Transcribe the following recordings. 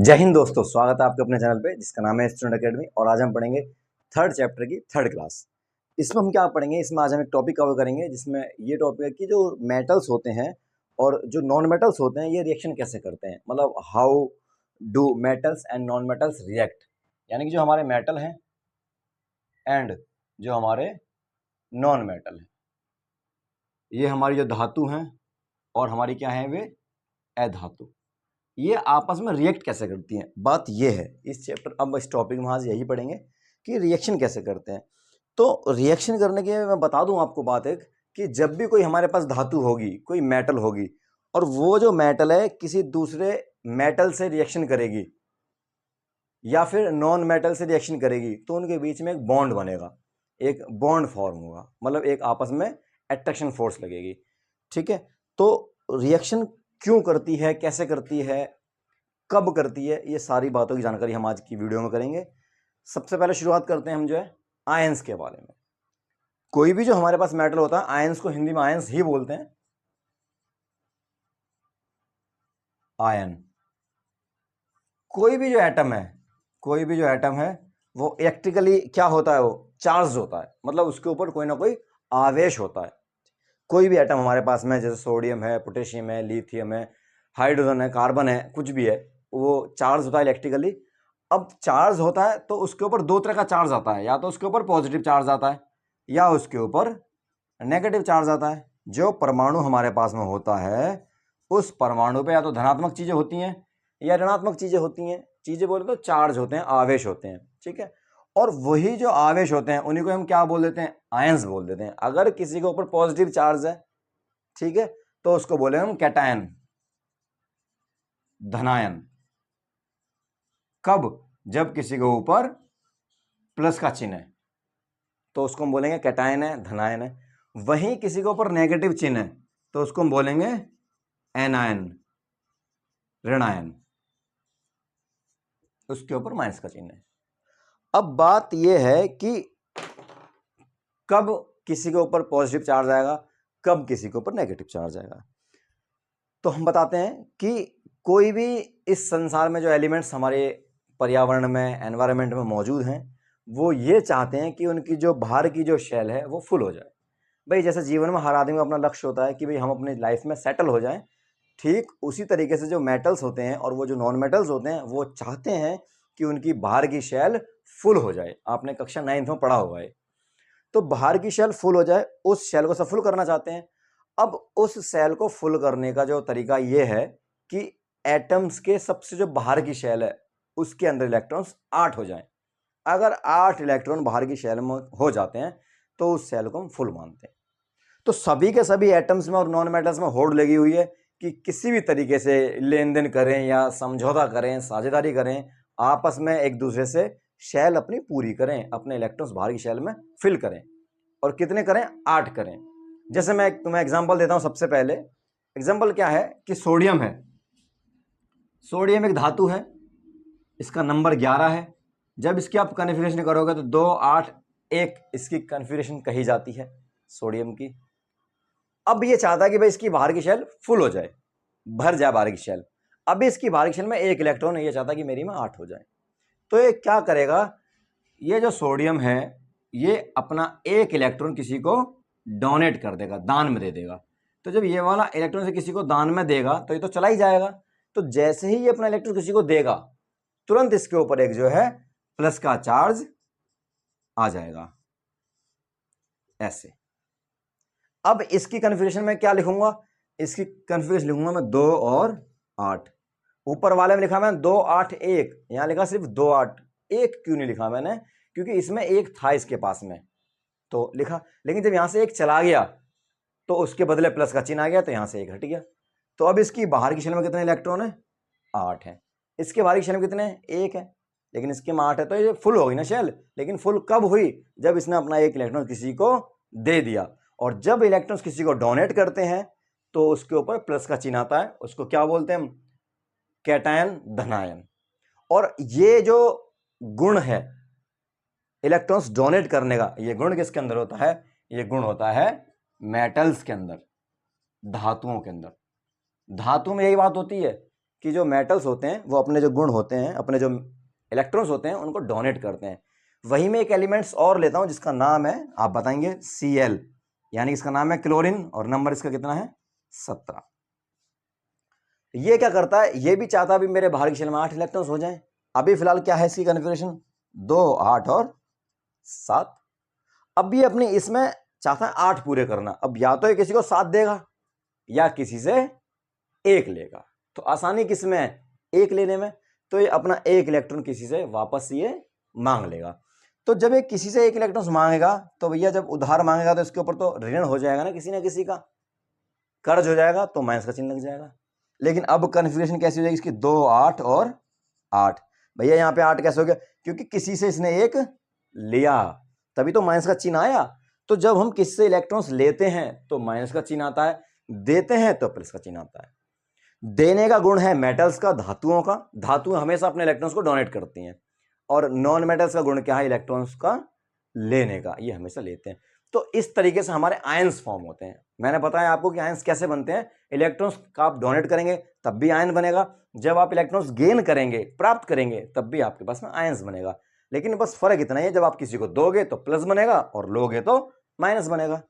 जय हिंद दोस्तों, स्वागत है आपके अपने चैनल पे जिसका नाम है स्टूडेंट एकेडमी। और आज हम पढ़ेंगे थर्ड चैप्टर की थर्ड क्लास। इसमें हम क्या पढ़ेंगे, इसमें आज हम एक टॉपिक कवर करेंगे जिसमें ये टॉपिक है कि जो मेटल्स होते हैं और जो नॉन मेटल्स होते हैं ये रिएक्शन कैसे करते हैं, मतलब how do metals and non metals react. यानी कि जो हमारे मेटल हैं एंड जो हमारे नॉन मेटल हैं, ये हमारी जो धातु हैं और हमारी क्या है वे अधातु, ये आपस में रिएक्ट कैसे करती हैं। बात ये है इस चैप्टर, अब इस टॉपिक में आज यही पढ़ेंगे कि रिएक्शन कैसे करते हैं। तो रिएक्शन करने के मैं बता दूं आपको बात एक, कि जब भी कोई हमारे पास धातु होगी, कोई मेटल होगी, और वो जो मेटल है किसी दूसरे मेटल से रिएक्शन करेगी या फिर नॉन मेटल से रिएक्शन करेगी, तो उनके बीच में एक बॉन्ड बनेगा, एक बॉन्ड फॉर्म होगा, मतलब एक आपस में अट्रैक्शन फोर्स लगेगी। ठीक है, तो रिएक्शन क्यों करती है, कैसे करती है, कब करती है, ये सारी बातों की जानकारी हम आज की वीडियो में करेंगे। सबसे पहले शुरुआत करते हैं हम जो है आयंस के बारे में। कोई भी जो हमारे पास मेटल होता है, आयंस को हिंदी में आयंस ही बोलते हैं, आयन। कोई भी जो एटम है, कोई भी जो एटम है वो इलेक्ट्रिकली क्या होता है, वो चार्ज होता है, मतलब उसके ऊपर कोई ना कोई आवेश होता है। कोई भी एटम हमारे पास में, जैसे सोडियम है, पोटेशियम है, लिथियम है, हाइड्रोजन है, कार्बन है, कुछ भी है, वो चार्ज होता है इलेक्ट्रिकली। अब चार्ज होता है तो उसके ऊपर दो तरह का चार्ज आता है, या तो उसके ऊपर पॉजिटिव चार्ज आता है या उसके ऊपर नेगेटिव चार्ज आता है। जो परमाणु हमारे पास में होता है उस परमाणु पे या तो धनात्मक चीजें होती हैं या ऋणात्मक चीजें होती हैं। चीजें बोले तो चार्ज होते हैं, आवेश होते हैं। ठीक है, और वही जो आवेश होते हैं उन्हीं को हम क्या बोल देते हैं, आयंस बोल देते हैं। अगर किसी के ऊपर पॉजिटिव चार्ज है, ठीक है, तो उसको बोले हम कैटायन, धनायन। कब? जब किसी के ऊपर प्लस का चिन्ह है तो उसको हम बोलेंगे कैटायन है, धनायन है। वहीं किसी के ऊपर नेगेटिव चिन्ह है तो उसको हम बोलेंगे एनायन, ऋणायन, उसके ऊपर माइनस का चिन्ह है। अब बात यह है कि कब किसी के ऊपर पॉजिटिव चार्ज आएगा, कब किसी के ऊपर नेगेटिव चार्ज आएगा। तो हम बताते हैं कि कोई भी इस संसार में जो एलिमेंट्स हमारे पर्यावरण में, एनवायरनमेंट में मौजूद हैं, वो ये चाहते हैं कि उनकी जो बाहर की जो शेल है वो फुल हो जाए। भाई जैसे जीवन में हर आदमी का अपना लक्ष्य होता है कि भाई हम अपनी लाइफ में सेटल हो जाएं, ठीक उसी तरीके से जो मेटल्स होते हैं और वो जो नॉन मेटल्स होते हैं वो चाहते हैं कि उनकी बाहर की शेल फुल हो जाए। आपने कक्षा 9th में पढ़ा होगा ये। तो बाहर की शेल फुल हो जाए, उस शेल को सब फुल करना चाहते हैं। अब उस सेल को फुल करने का जो तरीका ये है कि एटम्स के सबसे जो बाहर की शेल है उसके अंदर इलेक्ट्रॉन्स 8 हो जाएं। अगर 8 इलेक्ट्रॉन बाहर की शेल में हो जाते हैं तो उस सेल को हम फुल मानते हैं। तो सभी के सभी एटम्स में और नॉन मेटल्स में होड़ लगी हुई है कि किसी भी तरीके से लेन देन करें या समझौता करें, साझेदारी करें, आपस में एक दूसरे से शेल अपनी पूरी करें, अपने इलेक्ट्रॉन्स बाहर की शेल में फिल करें। और कितने करें? 8 करें। जैसे मैं तुम्हें एग्जांपल देता हूं। सबसे पहले एग्जांपल क्या है कि सोडियम है। सोडियम एक धातु है, इसका नंबर 11 है। जब इसकी आप कन्फिग्रेशन करोगे तो 2 8 1 इसकी कन्फिग्रेशन कही जाती है सोडियम की। अब ये चाहता है कि भाई इसकी बाहर की शेल फुल हो जाए, भर जाए बाहर की शेल। अब इसकी बाहर की शेल में 1 इलेक्ट्रॉन है, ये चाहता है कि मेरी में 8 हो जाए। तो ये क्या करेगा, ये जो सोडियम है ये अपना 1 इलेक्ट्रॉन किसी को डोनेट कर देगा, दान में दे देगा। तो जब ये वाला इलेक्ट्रॉन से किसी को दान में देगा तो ये तो चला ही जाएगा। तो जैसे ही ये अपना इलेक्ट्रॉन किसी को देगा तुरंत इसके ऊपर एक जो है प्लस का चार्ज आ जाएगा, ऐसे। अब इसकी कन्फिग्रेशन में क्या लिखूंगा, इसकी कन्फिग्रेशन लिखूंगा मैं 2 और 8। ऊपर वाले में लिखा मैं 2 8 1, यहां लिखा सिर्फ 2 8। 1 क्यों नहीं लिखा मैंने, क्योंकि इसमें 1 था इसके पास में तो लिखा, लेकिन जब यहां से 1 चला गया तो उसके बदले प्लस का चिन्ह आ गया तो यहां से 1 हट गया। तो अब इसकी बाहर की शेल में कितने इलेक्ट्रॉन है? 8 है। इसके बाहर की शेल में कितने? 1 है। लेकिन इसके में 8 है तो ये फुल हो गई ना शेल। लेकिन फुल कब हुई? जब इसने अपना 1 इलेक्ट्रॉन किसी को दे दिया। और जब इलेक्ट्रॉन्स किसी को डोनेट करते हैं तो उसके ऊपर प्लस का चिन्ह आता है, उसको क्या बोलते हैं हम? कैटायन, धनायन। और ये जो गुण है इलेक्ट्रॉन्स डोनेट करने का, ये गुण किसके अंदर होता है? ये गुण होता है मेटल्स के अंदर, धातुओं के अंदर। धातु में यही बात होती है कि जो मेटल्स होते हैं वो अपने जो गुण होते हैं, अपने जो इलेक्ट्रॉन्स होते हैं उनको डोनेट करते हैं। वही मैं एक एलिमेंट्स और लेता हूं जिसका नाम है, आप बताएंगे, Cl, यानी इसका नाम है क्लोरीन और नंबर इसका कितना है 17। ये क्या करता है, ये भी चाहता है भी मेरे बाहरी शेल में 8 इलेक्ट्रॉन्स हो जाएं। अभी फिलहाल क्या है इसकी कन्फिगरेशन 2, 8 और 7। अब ये अपनी इसमें चाहता है 8 पूरे करना। अब या तो ये किसी को 7 देगा या किसी से 1 लेगा। तो आसानी किसमें है, 1 लेने में। तो ये अपना 1 इलेक्ट्रॉन किसी से वापस ये मांग लेगा। तो जब ये किसी से 1 इलेक्ट्रॉन मांगेगा तो भैया जब उधार मांगेगा तो इसके ऊपर तो ऋण हो जाएगा ना किसी का, कर्ज हो जाएगा, तो माइनस का चिन्ह लग जाएगा। लेकिन अब कन्फिगरेशन कैसी हो जाएगी इसकी, 2, 8 और 8। भैया यहाँ पे 8 कैसे हो गया, क्योंकि किसी से इसने 1 लिया, तभी तो माइनस का चिन्ह आया। तो जब हम किसी से इलेक्ट्रॉन्स लेते हैं तो माइनस का चिन्ह आता है, देते हैं तो प्लस का चिन्ह आता है। देने का गुण है मेटल्स का, धातुओं का। धातुएं हमेशा अपने इलेक्ट्रॉन्स को डोनेट करती हैं। और नॉन मेटल्स का गुण क्या है, इलेक्ट्रॉन्स का लेने का, ये हमेशा लेते हैं। तो इस तरीके से हमारे आयंस फॉर्म होते हैं। मैंने बताया आपको कि आयंस कैसे बनते हैं। इलेक्ट्रॉन्स का आप डोनेट करेंगे तब भी आयन बनेगा, जब आप इलेक्ट्रॉन्स गेन करेंगे, प्राप्त करेंगे, तब भी आपके पास में आयंस बनेगा। लेकिन बस फर्क इतना ही है, जब आप किसी को दोगे तो प्लस बनेगा और लोगे तो माइनस बनेगा।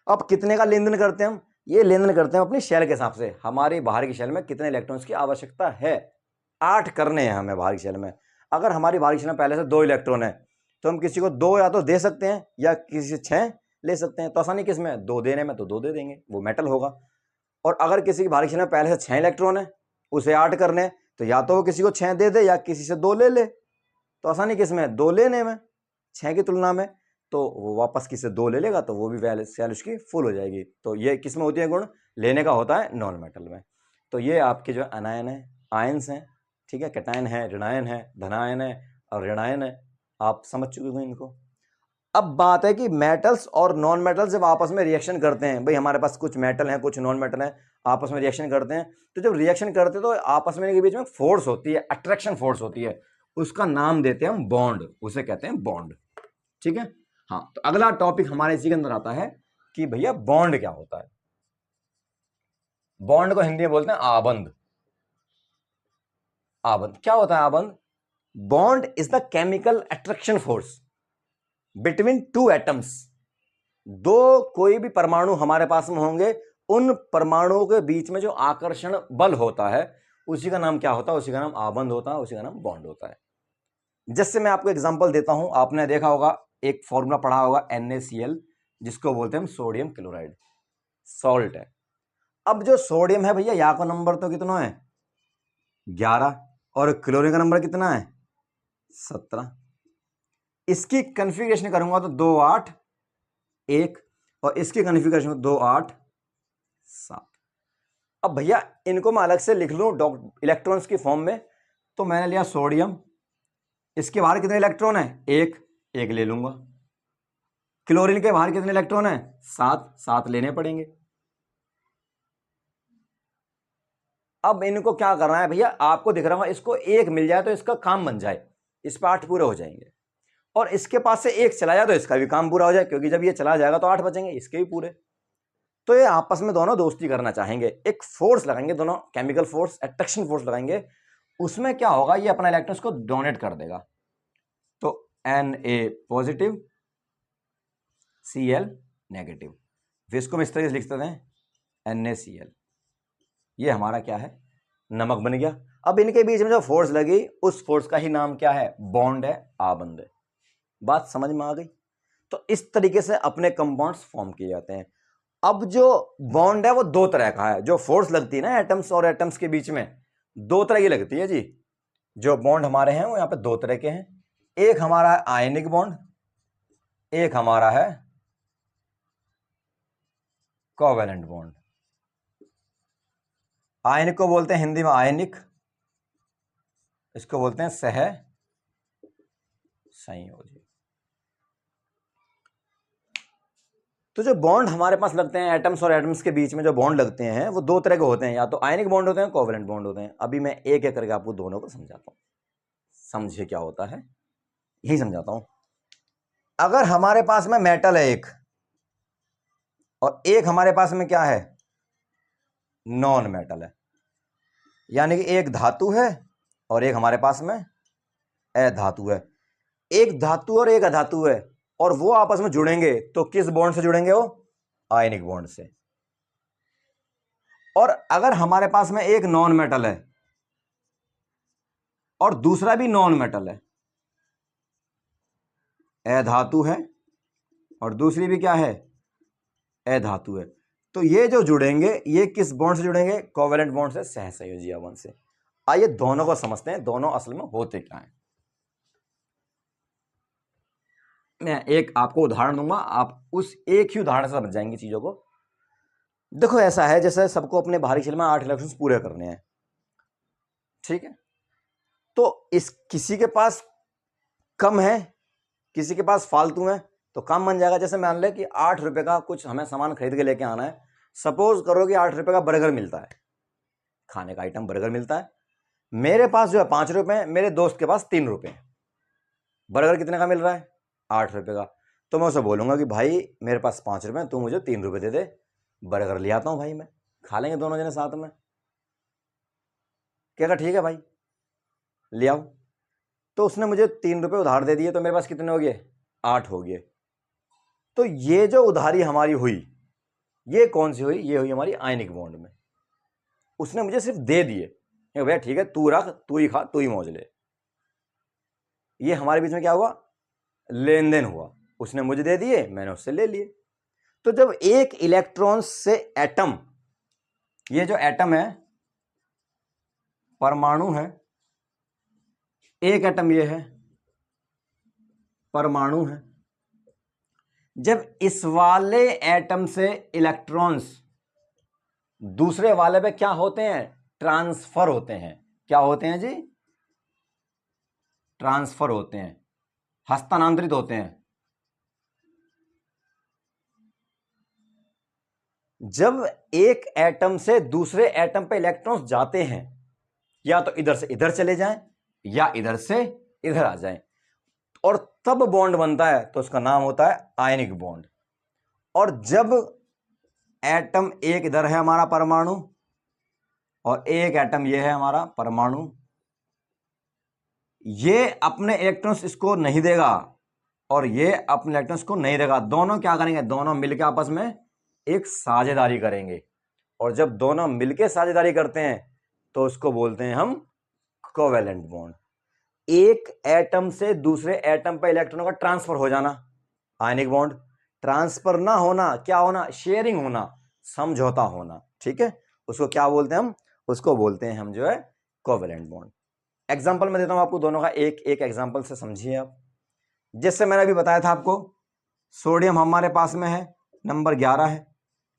अब कितने का लेन देन करते हैं हम, ये लेन देन करते हैं अपनी शेल के हिसाब से। हमारी बाहर की शेल में कितने इलेक्ट्रॉन्स की आवश्यकता है, 8 करने हैं हमें बाहर की शेल में। अगर हमारी बाहर की शेल में पहले से 2 इलेक्ट्रॉन है तो हम किसी को 2 या तो दे सकते हैं या किसी से 6 ले सकते हैं। तो आसानी किस में, 2 देने में, तो 2 दे देंगे, वो मेटल होगा। और अगर किसी की बाहरी शेल में पहले से 6 इलेक्ट्रॉन है, उसे 8 करने, तो या तो वो किसी को 6 दे दे या किसी से 2 ले ले। तो आसानी किस में, 2 लेने में 6 की तुलना में। तो वो वापस किसी से 2 ले लेगा तो वो भी सेल उसकी फुल हो जाएगी। तो ये किस में होती है गुण, लेने का होता है नॉन मेटल में। तो ये आपके जो अनायन है, आयंस हैं, ठीक है, कैटायन है, ऋणायन है, धनायन है और ऋणायन है। आप समझ चुके हो इनको। अब बात है कि मेटल्स और नॉन मेटल्स जब आपस में रिएक्शन करते हैं, भाई हमारे पास कुछ मेटल हैं कुछ नॉन मेटल हैं, आपस में रिएक्शन करते हैं। तो जब रिएक्शन करते हैं तो आपस में के बीच में फोर्स होती है, अट्रैक्शन फोर्स होती है, उसका नाम देते हैं हम बॉन्ड, उसे कहते हैं बॉन्ड। ठीक है, हाँ। तो अगला टॉपिक हमारे इसी के अंदर आता है कि भैया बॉन्ड क्या होता है। बॉन्ड को हिंदी में बोलते हैं आबंध। आबंध क्या होता है, आबंध, bond is the chemical attraction force between 2 atoms. 2 कोई भी परमाणु हमारे पास में होंगे, उन परमाणुओं के बीच में जो आकर्षण बल होता है उसी का नाम क्या होता है, उसी का नाम आबंध होता है, उसी का नाम बॉन्ड होता है। जैसे मैं आपको एग्जांपल देता हूं, आपने देखा होगा एक फॉर्मूला पढ़ा होगा NaCl, जिसको बोलते हैं सोडियम क्लोराइड, सॉल्ट है। अब जो सोडियम है भैया, यहाँ का नंबर तो कितना है 11 और क्लोरीन का नंबर कितना है 17। इसकी कन्फिगरेशन करूंगा तो 2, 8, 1 और इसकी कन्फिगरेशन 2, 8, 7। अब भैया इनको मैं अलग से लिख लूं इलेक्ट्रॉन्स की फॉर्म में, तो मैंने लिया सोडियम, इसके बाहर कितने इलेक्ट्रॉन है, 1 ले लूंगा। क्लोरीन के बाहर कितने इलेक्ट्रॉन है, 7 लेने पड़ेंगे। अब इनको क्या करना है भैया, आपको दिख रहा होगा, इसको 1 मिल जाए तो इसका काम बन जाए, इस पर 8 पूरे हो जाएंगे। और इसके पास से 1 चला जाए तो इसका भी काम पूरा हो जाए, क्योंकि जब ये चला जाएगा तो 8 बचेंगे, इसके भी पूरे। तो ये आपस में दोनों दोस्ती करना चाहेंगे, एक फोर्स लगाएंगे, दोनों केमिकल फोर्स, अट्रैक्शन फोर्स लगाएंगे। उसमें क्या होगा, ये अपना इलेक्ट्रॉन्स को डोनेट कर देगा। तो Na पॉजिटिव, Cl नेगेटिव। फिर इसको हम इस तरह से लिख सकते हैं NaCl। ये हमारा क्या है, नमक बन गया। अब इनके बीच में जो फोर्स लगी, उस फोर्स का ही नाम क्या है, बॉन्ड है, आबंध है। बात समझ में आ गई। तो इस तरीके से अपने कंपाउंड्स फॉर्म किए जाते हैं। अब जो बॉन्ड है वो 2 तरह का है। जो फोर्स लगती है ना एटम्स और एटम्स के बीच में, 2 तरह की लगती है जी। जो बॉन्ड हमारे हैं वो यहाँ पे 2 तरह के हैं। एक हमारा है आयनिक बॉन्ड, एक हमारा है कोवेलेंट बॉन्ड। आयनिक को बोलते हैं हिंदी में आयनिक, इसको बोलते हैं सह संयोजी। तो जो बॉन्ड हमारे पास लगते हैं एटम्स और एटम्स के बीच में, जो बॉन्ड लगते हैं वो 2 तरह के होते हैं, या तो आयनिक बॉन्ड होते हैं, कोवेलेंट बॉन्ड होते हैं। अभी मैं एक एक करके आपको दोनों को समझाता हूं, समझिए क्या होता है, यही समझाता हूं। अगर हमारे पास में मेटल है एक, और एक हमारे पास में क्या है, नॉन मेटल है, यानी कि एक धातु है और एक हमारे पास में अधातु है। एक धातु और एक अधातु है और वो आपस में जुड़ेंगे तो किस बॉन्ड से जुड़ेंगे? वो आयनिक बॉन्ड से। और अगर हमारे पास में एक नॉन मेटल है और दूसरा भी नॉन मेटल है, अधातु है और दूसरी भी क्या है? अधातु है, तो ये जो जुड़ेंगे ये किस बॉन्ड से जुड़ेंगे? कोवेलेंट बॉन्ड से, सहसंयोजी बॉन्ड से। आइए दोनों को समझते हैं, दोनों असल में होते क्या हैं। मैं एक आपको उदाहरण दूंगा, आप उस एक ही उदाहरण से समझ जाएंगे चीजों को। देखो ऐसा है जैसे सबको अपने बाहरी शेल में 8 इलेक्ट्रॉन्स पूरे करने हैं, ठीक है? तो इस किसी के पास कम है, किसी के पास फालतू है, तो काम बन जाएगा। जैसे मान ले कि 8 रुपए का कुछ हमें सामान खरीद के लेके आना है। सपोज करो कि 8 रुपए का बर्गर मिलता है, खाने का आइटम बर्गर मिलता है। मेरे पास जो है 5 रुपए है, मेरे दोस्त के पास 3 रुपए है। बर्गर कितने का मिल रहा है? 8 रुपए का। तो मैं उसे बोलूंगा कि भाई मेरे पास 5 रुपए, तू मुझे 3 रुपए दे दे, बर्गर ले आता हूं भाई, मैं खा लेंगे दोनों जने साथ में। कहेगा ठीक है भाई ले आओ। तो उसने मुझे 3 रुपए उधार दे दिए, तो मेरे पास कितने हो गए? 8 हो गए। तो ये जो उधारी हमारी हुई, ये कौन सी हुई? ये हुई हमारी आयनिक बॉन्ड में। उसने मुझे सिर्फ दे दिए, भैया ठीक है तू रख, तू ही खा, तू ही मौज ले। ये हमारे बीच में क्या हुआ? लेन देन हुआ। उसने मुझे दे दिए, मैंने उससे ले लिए। तो जब एक इलेक्ट्रॉन से एटम, ये जो एटम है परमाणु है, एक एटम ये है परमाणु है, जब इस वाले एटम से इलेक्ट्रॉन्स दूसरे वाले पे क्या होते हैं? ट्रांसफर होते हैं। क्या होते हैं जी? ट्रांसफर होते हैं, हस्तांतरित होते हैं। जब एक एटम से दूसरे एटम पे इलेक्ट्रॉन्स जाते हैं, या तो इधर से इधर चले जाएं या इधर से इधर आ जाएं, और तब बॉन्ड बनता है, तो उसका नाम होता है आयनिक बॉन्ड। और जब एटम एक इधर है हमारा परमाणु, और एक एटम ये है हमारा परमाणु, ये अपने इलेक्ट्रॉन्स इसको नहीं देगा और ये अपने इलेक्ट्रॉन्स को नहीं देगा। दोनों क्या करेंगे? दोनों मिलकर आपस में एक साझेदारी करेंगे। और जब दोनों मिलकर साझेदारी करते हैं तो उसको बोलते हैं हम कोवेलेंट बॉन्ड। एक एटम से दूसरे एटम पर इलेक्ट्रॉनों का ट्रांसफर हो जाना, आयनिक बॉन्ड। ट्रांसफर ना होना, क्या होना? शेयरिंग होना, समझौता होना, ठीक है? उसको क्या बोलते हैं हम? उसको बोलते हैं हम जो है कोवेलेंट बॉन्ड। एग्जाम्पल मैं देता हूं आपको दोनों का, एक एक एग्जाम्पल से समझिए आप। जैसे मैंने अभी बताया था आपको, सोडियम हमारे पास में है नंबर 11 है,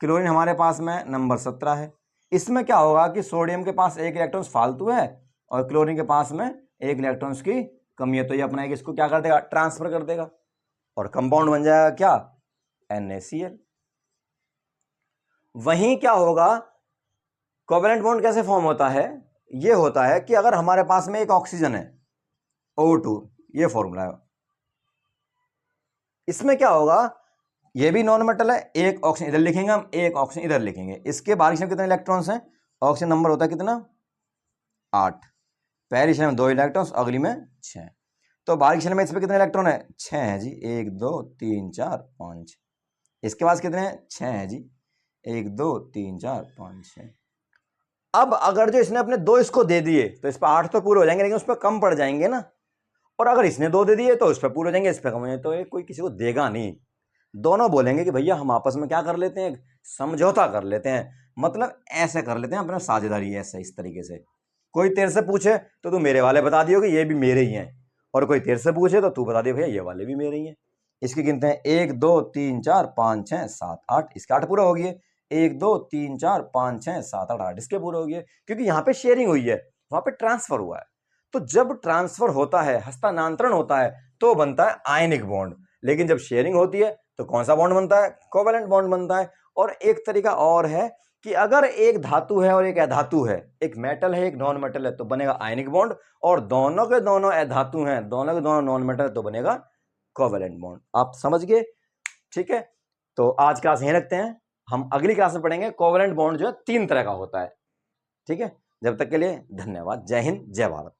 क्लोरीन हमारे पास में नंबर 17 है। इसमें क्या होगा कि सोडियम के पास एक इलेक्ट्रॉन फालतू है और क्लोरीन के पास में एक इलेक्ट्रॉन्स की कमी है, तो ये अपना इसको क्या कर देगा? ट्रांसफर कर देगा और कंपाउंड बन जाएगा क्या? NaCl। वहीं क्या होगा? कोवेलेंट बॉन्ड कैसे फॉर्म होता है? ये होता है कि अगर हमारे पास में एक ऑक्सीजन है O2, ये फॉर्मूला है। इसमें क्या होगा? ये भी नॉन मेटल है, एक ऑक्सीजन इधर लिखेंगे हम, एक ऑक्सीजन इधर लिखेंगे। इसके बाहरी शेल में कितने इलेक्ट्रॉन्स हैं? ऑक्सीजन नंबर होता है कितना? 8। पहली शेल में 2 इलेक्ट्रॉन्स, अगली में 6। तो बाहरी शेल में इसमें कितने इलेक्ट्रॉन है? 6 है जी। 1 2 3 4 5। इसके पास कितने हैं? 6 है जी। 1 2 3 4 5 6। अब अगर जो इसने अपने 2 इसको दे दिए तो इस पर 8 तो पूरे हो जाएंगे, लेकिन उस पर कम पड़ जाएंगे ना। और अगर इसने 2 दे दिए तो उस पर पूरे हो जाएंगे, इस पर कम हो जाएंगे, तो ये कोई किसी को देगा नहीं। दोनों बोलेंगे कि भैया हम आपस में क्या कर लेते हैं? समझौता कर लेते हैं, मतलब ऐसे कर लेते हैं अपना साझेदारी, ऐसे इस तरीके से। कोई तेरे से पूछे तो तू मेरे वाले बता दियो कि ये भी मेरे ही हैं, और कोई तेरे से पूछे तो तू बता दियो भैया ये वाले भी मेरे ही हैं। इसकी गिनते हैं 1 2 3 4 5 6 7 8। इसके 8 पूरा हो गए। 1 2 3 4 5 6 7 8 8 इसके पूरे हो गए, क्योंकि यहाँ पे शेयरिंग हुई है, वहां पे ट्रांसफर हुआ है। तो जब ट्रांसफर होता है, हस्तांतरण होता है, तो बनता है आयनिक बॉन्ड। लेकिन जब शेयरिंग होती है तो कौन सा बॉन्ड बनता है? कोवेलेंट बॉन्ड बनता है। और एक तरीका और है कि अगर एक धातु है और एक अधातु है, एक मेटल है एक नॉन मेटल है, तो बनेगा आयनिक बॉन्ड। और दोनों के दोनों अधातु हैं, दोनों के दोनों नॉन मेटल है, तो बनेगा कोवेलेंट बॉन्ड। आप समझ गए? ठीक है, तो आज क्लास यहीं रखते हैं। हम अगली क्लास में पढ़ेंगे कोवेलेंट बॉन्ड जो है 3 तरह का होता है। ठीक है, जब तक के लिए धन्यवाद। जय हिंद, जय भारत।